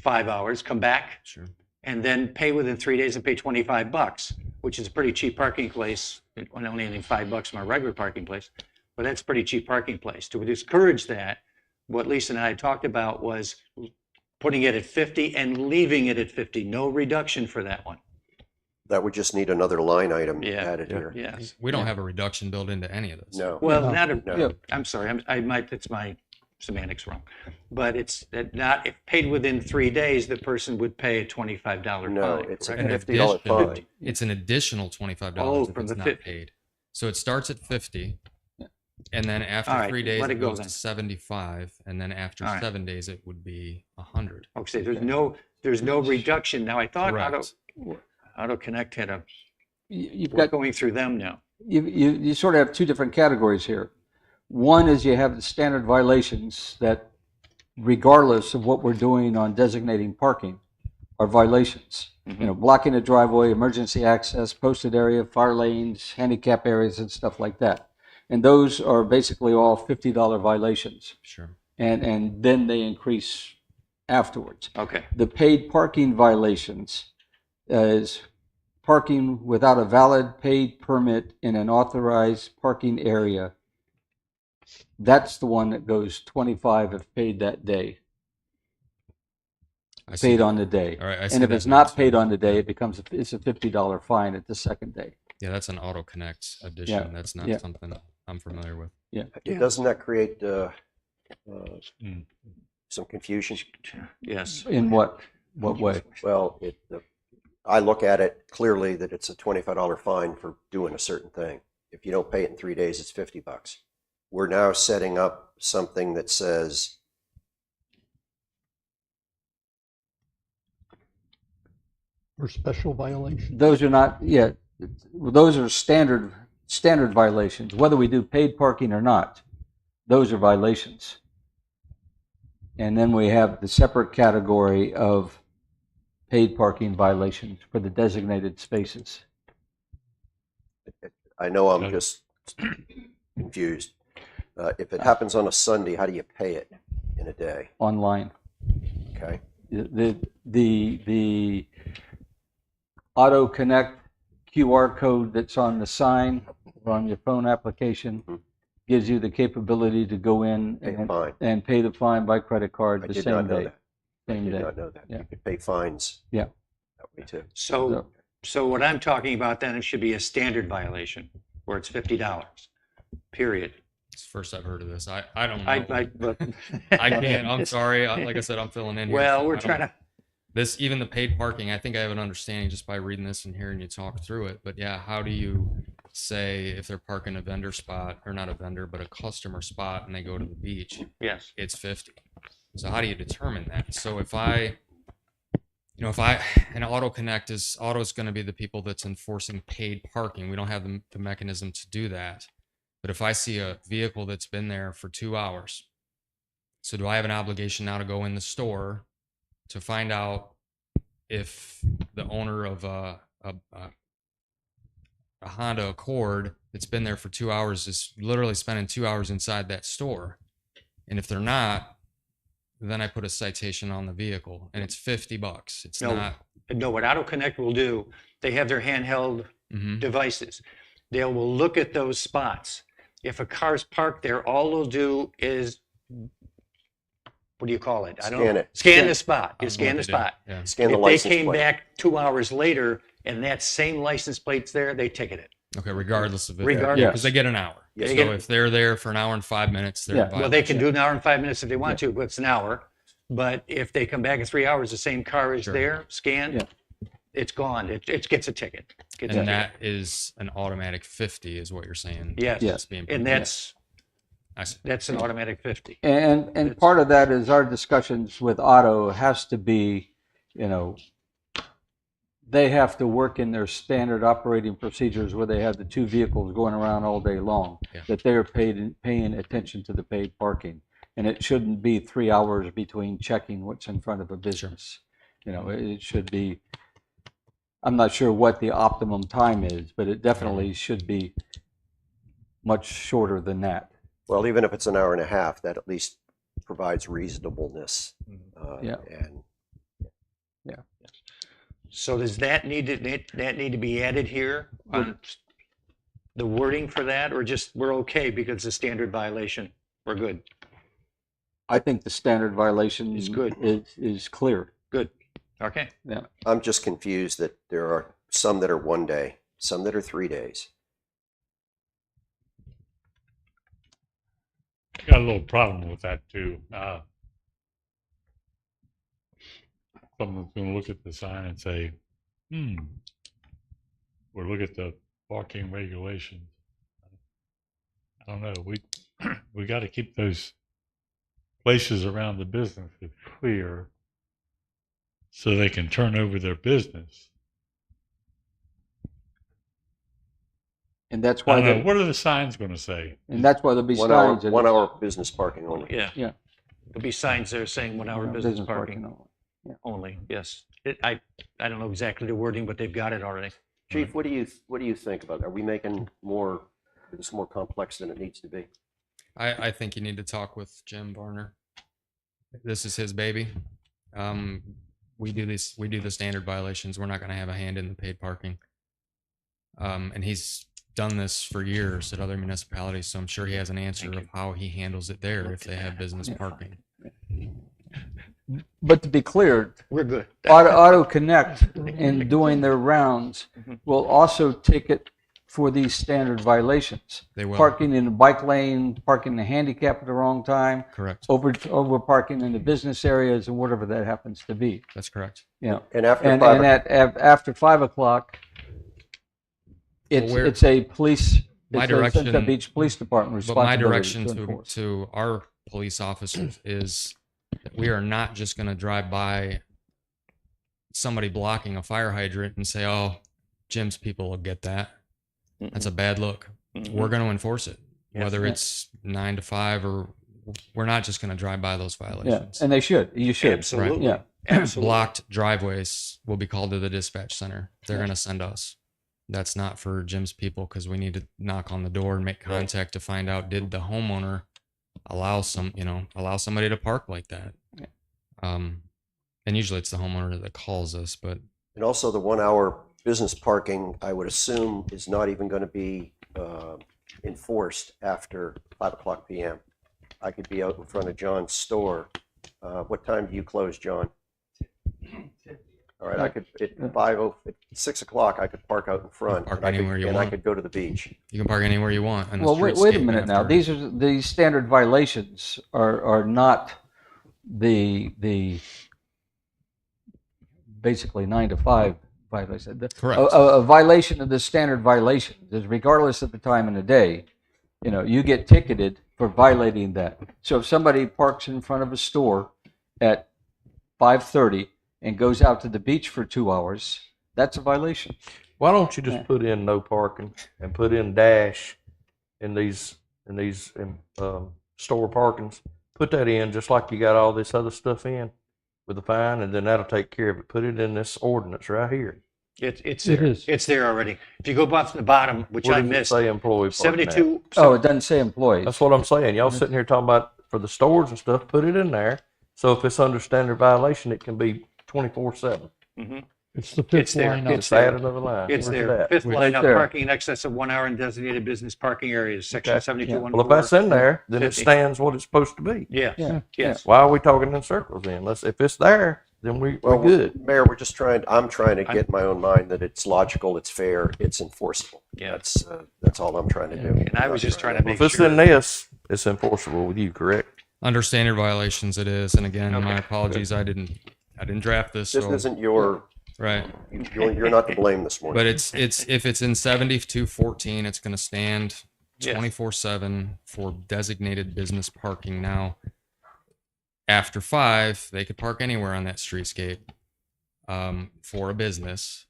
5 hours, come back, sure. and then pay within 3 days and pay $25, which is a pretty cheap parking place. Only anything $5 from our regular parking place, but that's a pretty cheap parking place. To discourage that, what Lisa and I had talked about was putting it at 50 and leaving it at 50, no reduction for that one. That would just need another line item Yeah, added here. Yes. We don't have a reduction built into any of this. No. Well, No. not a, No. I'm sorry, it's my semantics wrong. But it's that not, if paid within 3 days, the person would pay a $25 fine. No, it's a correct? An $50 addition- fine. It's an additional $25 Oh, if from it's the not 50. paid. So it starts at 50, and then after All right, 3 days let it it go goes then. to 75, and then after All right. 7 days it would be 100. Okay, there's no reduction. Now, I thought Correct. Auto Connect had a, You've we're got going through them now. you sort of have two different categories here. One is you have the standard violations that, regardless of what we're doing on designating parking, are violations. You know, blocking a driveway, emergency access, posted area, fire lanes, handicap areas, and stuff like that. And those are basically all $50 violations. Sure. And then they increase afterwards. Okay, The paid parking violations is parking without a valid paid permit in an authorized parking area. That's the one that goes 25 if paid that day, I see paid that. on the day. All right, I see And if that it's now, not too. paid on the day, it's a $50 fine at the second day. Yeah, that's an Auto Connect addition. That's not yeah. something I'm familiar with. Doesn't that create Mm. some confusion? yes. In what way? Well, I look at it clearly that it's a $25 fine for doing a certain thing. If you don't pay it in 3 days, it's $50. We're now setting up something that says For special violations. Those are not, yeah, those are standard violations. Whether we do paid parking or not, those are violations. And then we have the separate category of paid parking violations for the designated spaces. I know I'm just confused. If it happens on a Sunday, how do you pay it in a day? Online. Okay. The Auto Connect QR code that's on the sign on your phone application, Mhm. gives you the capability to go in Pay a fine. and pay the fine by credit card I the did not same know day. that. I Same did day. not know that. Yeah. You could pay fines. Yeah. That way too. So what I'm talking about then, it should be a standard violation where it's $50, period. It's the first I've heard of this. I don't know. But I can't. I'm sorry. Like I said, I'm filling in here. Well, so we're I don't- trying to, This, even the paid parking, I think I have an understanding just by reading this and hearing you talk through it. But yeah, how do you say if they're parking a vendor spot, or not a vendor, but a customer spot, and they go to the beach, yes. it's 50? So how do you determine that? So if and Auto Connect is going to be the people that's enforcing paid parking. We don't have the mechanism to do that. But if I see a vehicle that's been there for 2 hours, so do I have an obligation now to go in the store to find out if the owner of a Honda Accord that's been there for 2 hours is literally spending 2 hours inside that store? And if they're not, then I put a citation on the vehicle, and it's $50. It's No. not. No, what Auto Connect will do, they have their handheld Mhm. devices. They will look at those spots. If a car's parked there, all they'll do is, what do you call it? I don't Scan know. it. Scan the spot. I You don't know scan what the they do. spot. Yeah. Scan the If they license came plate. back 2 hours later and that same license plate's there, they ticket it. Okay, regardless of it. Regardless. Because they get an hour. Yes. So They get- if they're there for an hour and 5 minutes, they're Yeah. in Well, they violation. can do an hour and 5 minutes if they want to, but it's an hour. But if they come back in 3 hours, the same car is Sure. there, scanned, Yeah. it's gone. It gets a ticket. Gets a And ticket. that is an automatic 50, is what you're saying. Yes. Yes. That's being And proposed. I see. that's an automatic 50. And part of that is our discussions with Otto has to be, they have to work in their standard operating procedures where they have the two vehicles going around all day long, Yeah. that they're paying attention to the paid parking. And it shouldn't be 3 hours between checking what's in front of a business. It should be, I'm not sure what the optimum time is, but it definitely should be much shorter than that. Well, even if it's an hour and a half, that at least provides reasonableness. Yeah. And So does that need to be added here on the wording for that, or just we're okay because it's a standard violation? We're good. I think the standard violation Is good. is clear. Good. Okay. I'm just confused that there are some that are 1 day, some that are 3 days. Got a little problem with that too. Someone's gonna look at the sign and say, or look at the parking regulations. I don't know, we gotta keep those places around the businesses clear so they can turn over their business. And that's I why don't know, what are the signs gonna say? there'll be 1 hour, signs. that 1 it's- hour business parking only. Yeah. Yeah. There'll be signs there saying 1 hour business parking only. only. Yes. I don't know exactly the wording, but they've got it already. Chief, what do you think about it? Are we making this more complex than it needs to be? I think you need to talk with Jim Varner. This is his baby. We do the standard violations. We're not going to have a hand in the paid parking. And he's done this for years at other municipalities, so I'm sure he has an answer of how he handles it there if they have business parking. But to be clear, We're good. Auto Connect, in doing their rounds, will also take it for these standard violations. They will. Parking in the bike lane, parking the handicap at the wrong time, Correct. over parking in the business areas, and whatever that happens to be. That's correct. And after And 5 after 5 o'clock, Well, it's a police. My it's a direction- Central Beach Police Department But my responsibility direction to to, enforce. to our police officers is that we are not just going to drive by somebody blocking a fire hydrant and say, oh, Jim's people will get that. That's a bad look. We're going to enforce it, Yes. whether it's 9 to 5 or we're not just going to drive by those Yeah, violations. and they should. You should. Absolutely. Yeah. Absolutely. Blocked driveways will be called to the dispatch center. They're going to send us. That's not for Jim's people because we need to knock on the door and make contact to find out, did the homeowner allow somebody to park like that? Yeah. And usually it's the homeowner that calls us, but And also the 1 hour business parking, I would assume, is not even going to be enforced after 5 o'clock p.m. I could be out in front of John's store. What time do you close, John? All right, I could at 6 o'clock. I could park out in front, Park and I could, anywhere you and I want. could go to the beach. You can park anywhere you want. On the Well, wait a streetscape minute now. after- These are the standard violations are not the basically 9 to 5 violation. Correct. A violation of the standard violation is regardless of the time in the day. You know, you get ticketed for violating that. So if somebody parks in front of a store at 5:30 and goes out to the beach for 2 hours, that's a violation. Why don't you just put in no parking and put in dash in these store parkings? Put that in just like you got all this other stuff in with the fine, and then that'll take care of it. Put it in this ordinance right here. It's It there. is. It's there already. If you go back to the bottom, which Where I does it missed, say employee parking at? 72. Oh, it doesn't say employees. That's what I'm saying. Y'all sitting here talking about for the stores and stuff, put it in there. So if it's under standard violation, it can be 24/7. It's the It's fifth there. line up. It's Just add there. another line. It's Where's it there. at? Fifth line up, there. parking in excess of 1 hour in designated business parking areas, section Okay. 72. Well, if that's in there, then it 50. stands what it's supposed to be. Yes, Yeah. yes. Why are we talking in circles then? If it's there, then we're Well, good. Mayor, I'm trying to get in my own mind that it's logical, it's fair, it's enforceable. Yeah. That's all I'm trying to do. And I was just trying to Well, make if it's sure. in this, it's enforceable with you, correct? Under standard violations, it is. And again, my Okay. apologies. I didn't draft this. This So, isn't your, right. you're not to blame this morning. But it's if it's in 7214, it's going to stand Yes. 24/7 for designated business parking. Now, after 5, they could park anywhere on that streetscape for a business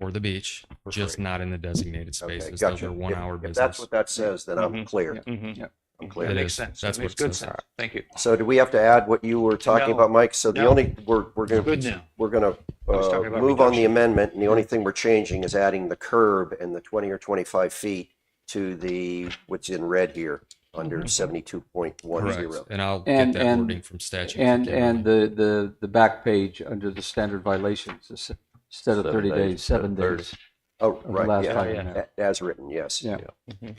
or the beach, For just free. not in the designated Okay, spaces. gotcha. Those are 1 hour If business. that's what that says, then I'm Mhm. clear. Mhm. I'm That clear. It makes is. sense. That's That makes what it good says. sense. Thank you. So do we have to add what you were talking No. about, Mike? So the No. only, we're Good gonna, now. we're gonna I was talking about move on the reduction. amendment, and the only thing we're changing is adding the curb and the 20 or 25 feet to what's in red here, under 72.10. Correct. And I'll And- get that and- wording from statute. And the back page under the standard violations, instead of 30 days, 7 days. Oh, of the right, last yeah, time in there. as written, yes. Yeah. Do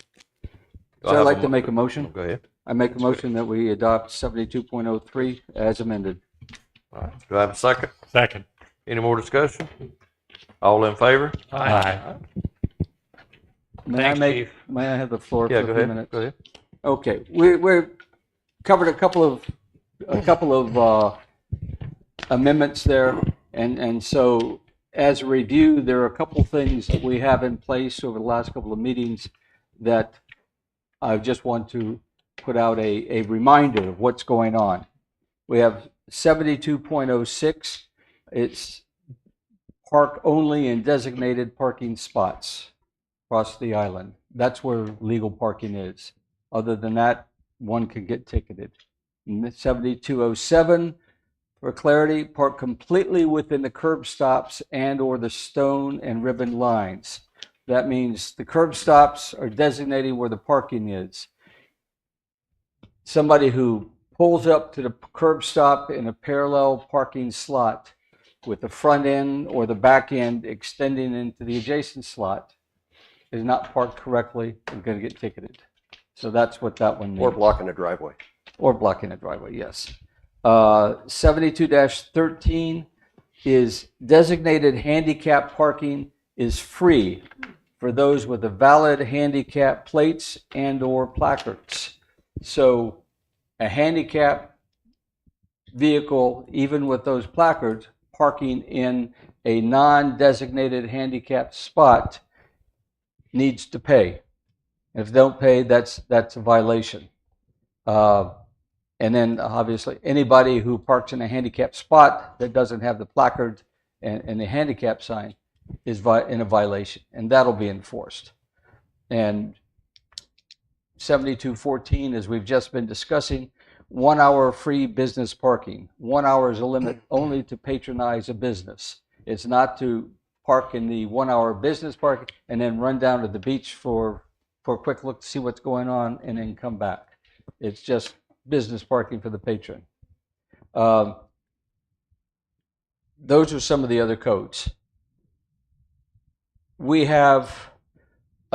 So I I'd have like to make a motion. Go ahead. I make a motion that we adopt 72.03 as amended. All right. Do I have a second? Second. Any more discussion? All in favor? Aye. Thanks, Chief. May I have the floor Yeah, for go a few ahead. minutes? Go ahead. Okay, we're covered a couple of amendments there, and so as a review, there are a couple things that we have in place over the last couple of meetings that I just want to put out a reminder of what's going on. We have 72.06. It's park only in designated parking spots across the island. That's where legal parking is. Other than that, one could get ticketed. And 7207, for clarity, park completely within the curb stops and or the stone and ribbon lines. That means the curb stops are designating where the parking is. Somebody who pulls up to the curb stop in a parallel parking slot with the front end or the back end extending into the adjacent slot is not parked correctly and going to get ticketed. So that's what that one means. Or blocking a driveway. Or blocking a driveway, yes. 72-13 is designated handicap parking is free for those with a valid handicap plates and or placards. So a handicap vehicle, even with those placards, parking in a non-designated handicap spot needs to pay. If they don't pay, that's a violation. And then obviously anybody who parks in a handicap spot that doesn't have the placard and the handicap sign is in a violation, and that'll be enforced. And 7214, as we've just been discussing, 1 hour free business parking. 1 hour is a limit only to patronize a business. It's not to park in the 1 hour business park and then run down to the beach for a quick look to see what's going on and then come back. It's just business parking for the patron. Those are some of the other codes. We have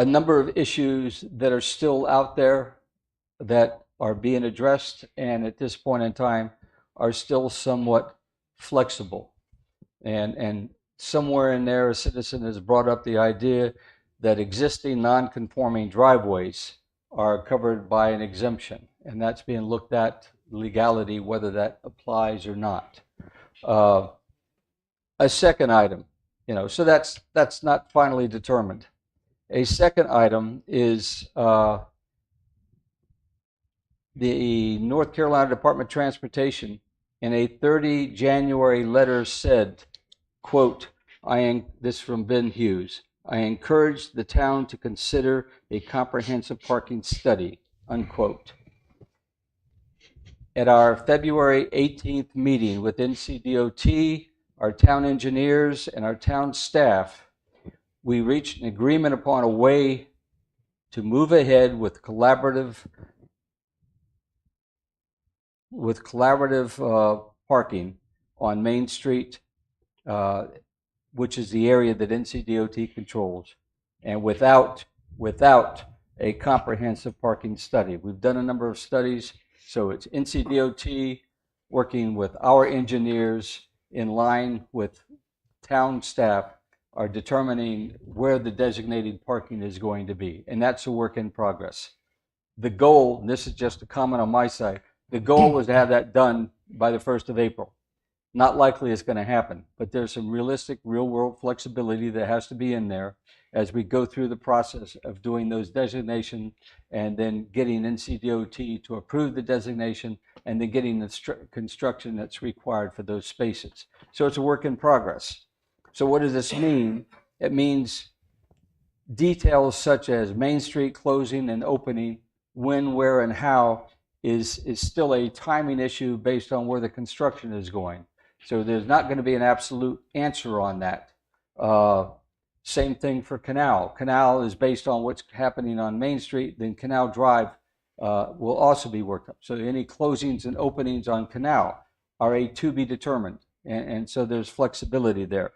a number of issues that are still out there that are being addressed, and at this point in time are still somewhat flexible. And somewhere in there, a citizen has brought up the idea that existing non-conforming driveways are covered by an exemption, and that's being looked at legality, whether that applies or not. A second item, so that's not finally determined. A second item is the North Carolina Department of Transportation in a 30 January letter said, quote, this from Ben Hughes, I encourage the town to consider a comprehensive parking study, unquote. At our February 18th meeting with NCDOT, our town engineers, and our town staff, we reached an agreement upon a way to move ahead with collaborative parking on Main Street, which is the area that NCDOT controls, and without a comprehensive parking study. We've done a number of studies, so it's NCDOT working with our engineers in line with town staff are determining where the designated parking is going to be, and that's a work in progress. The goal, and this is just a comment on my side, the goal was to have that done by the 1st of April. Not likely it's going to happen, but there's some realistic, real-world flexibility that has to be in there as we go through the process of doing those designations and then getting NCDOT to approve the designation and then getting the construction that's required for those spaces. So it's a work in progress. So what does this mean? It means details such as Main Street closing and opening, when, where, and how is still a timing issue based on where the construction is going. So there's not going to be an absolute answer on that. Same thing for Canal. Canal is based on what's happening on Main Street, then Canal Drive will also be worked up. So any closings and openings on Canal are a to be determined. And so there's flexibility there.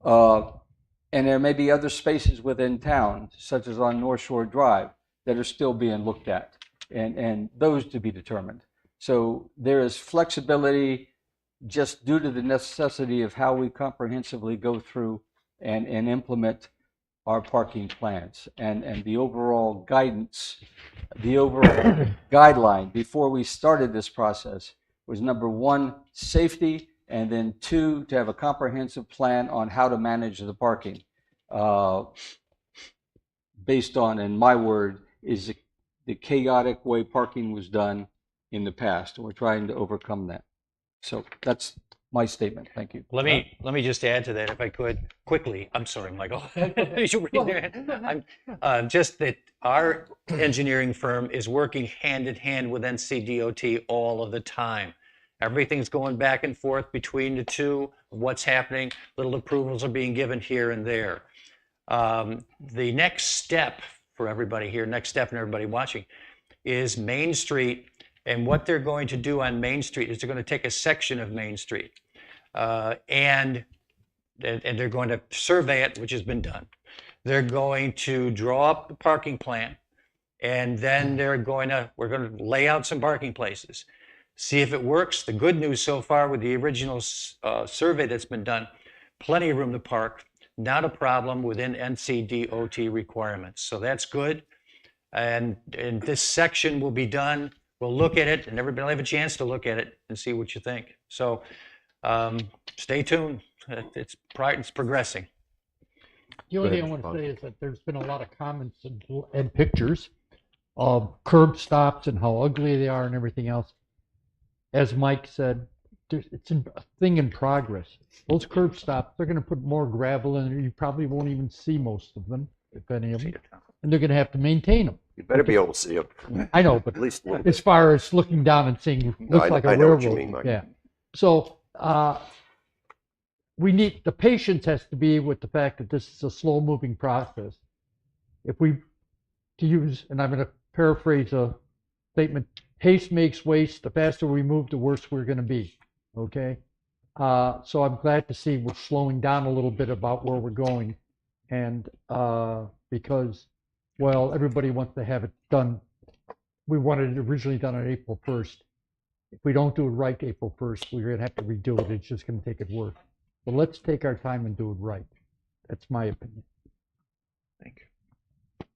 And there may be other spaces within town, such as on North Shore Drive, that are still being looked at, and those to be determined. So there is flexibility just due to the necessity of how we comprehensively go through and implement our parking plans. And the overall guidance, the overall guideline before we started this process was, number one, safety, and then two, to have a comprehensive plan on how to manage the parking. Based on, in my word, is the chaotic way parking was done in the past. And we're trying to overcome that. So that's my statement. Thank you. Let me just add to that, if I could, quickly. I'm sorry, Michael. You should read there. Just that our engineering firm is working hand in hand with NCDOT all of the time. Everything's going back and forth between the two, what's happening, little approvals are being given here and there. The next step for everybody here, next step and everybody watching, is Main Street. And what they're going to do on Main Street is they're going to take a section of Main Street and they're going to survey it, which has been done. They're going to draw up the parking plan, and then we're going to lay out some parking places, see if it works. The good news so far with the original survey that's been done, plenty of room to park, not a problem within NCDOT requirements. So that's good. And this section will be done. We'll look at it, and everybody will have a chance to look at it and see what you think. So stay tuned. It's progressing. The only thing I want to say is that there's been a lot of comments and pictures of curb stops and how ugly they are and everything else. As Mike said, it's a thing in progress. Those curb stops, they're going to put more gravel in there. You probably won't even see most of them, if any of them. And they're going to have to maintain them. You better be able to see them. I know, but At least a little as far as looking down and seeing, looks like a I know railroad. what you mean, Mike. Yeah. So we need, the patience has to be with the fact that this is a slow moving process. If we, to use, and I'm going to paraphrase a statement, haste makes waste. The faster we move, the worse we're going to be. Okay. So I'm glad to see we're slowing down a little bit about where we're going. And, because, well, everybody wants to have it done. We wanted it originally done on April 1st. If we don't do it right April 1st, we're gonna have to redo it. It's just gonna take it worse. But let's take our time and do it right. That's my opinion. Thank you.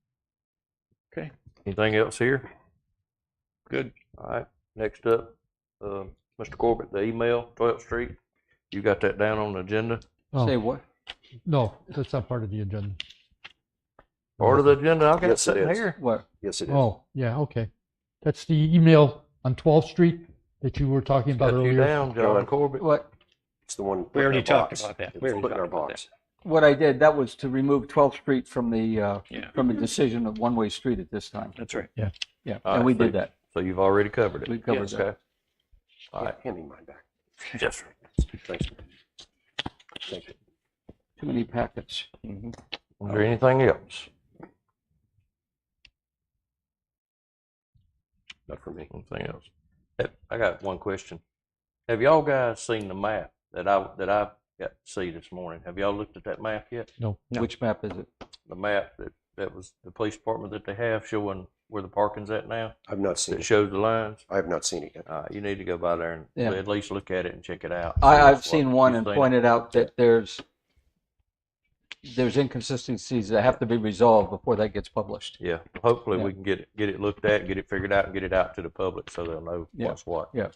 Okay, Anything else here? good. All right, next up, Mr. Corbett, the email, 12th Street. You got that down on the agenda? Say Oh, what? no, that's not part of the agenda. Part of the agenda I've got Yes, it sitting is. here? What? Yes, it is. Oh, yeah, okay. That's the email on 12th Street that you were talking about Got you earlier. down, John Corbett. What? It's the one. We already put in our talked box. about that. It's We already put in our talked about box. What I did, that was to remove 12th Street from the, Yeah. from a decision of one-way street at this time. That's right. Yeah, All and right, we so- did that. So you've already covered it? We covered Yes. that. Okay. All right, Hand me mine back. yes, sir. Thanks. Thank you. Too many packets. Is there anything else? Not for me. Anything else? I got one question. Have y'all guys seen the map that I got to see this morning? Have y'all looked at that map yet? No. Which map is it? The map that was the police department that they have showing where the parking's at now? I've not seen That it. shows the lines? I have not seen it yet. You need to go by there and Yeah. at least look at it and check it out. I've seen one and You've seen it? pointed out that there's inconsistencies that have to be resolved before that gets published. Yeah, hopefully Yeah. we can get it looked at, get it figured out, and get it out to the public so they'll know Yeah. what's what. Yeah.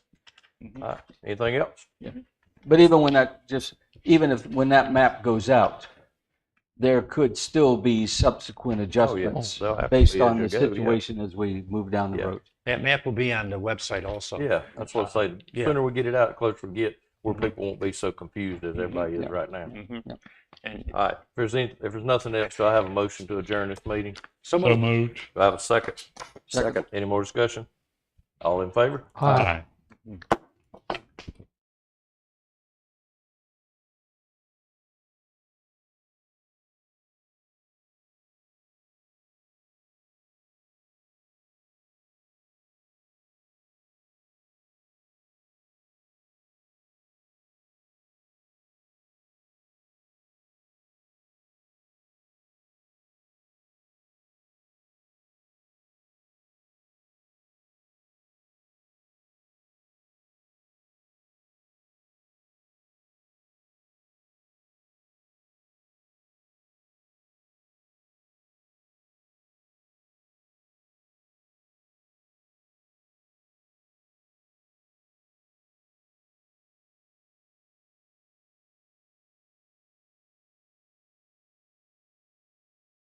All right, anything else? But even when when that map goes out, there could still be subsequent adjustments They'll have to based be on the as you go, yeah. situation as we move down the Yeah. road. That map will be on the website also. Yeah, that's what I say. The Yeah. sooner we get it out, the closer we get, where people won't be so confused as everybody is Yeah. right now. Mhm. And All right, if there's nothing else, do I have a motion to adjourn this meeting? so So moved. moved. Do I have a second? Second. Any more discussion? All in favor? Aye. Aye.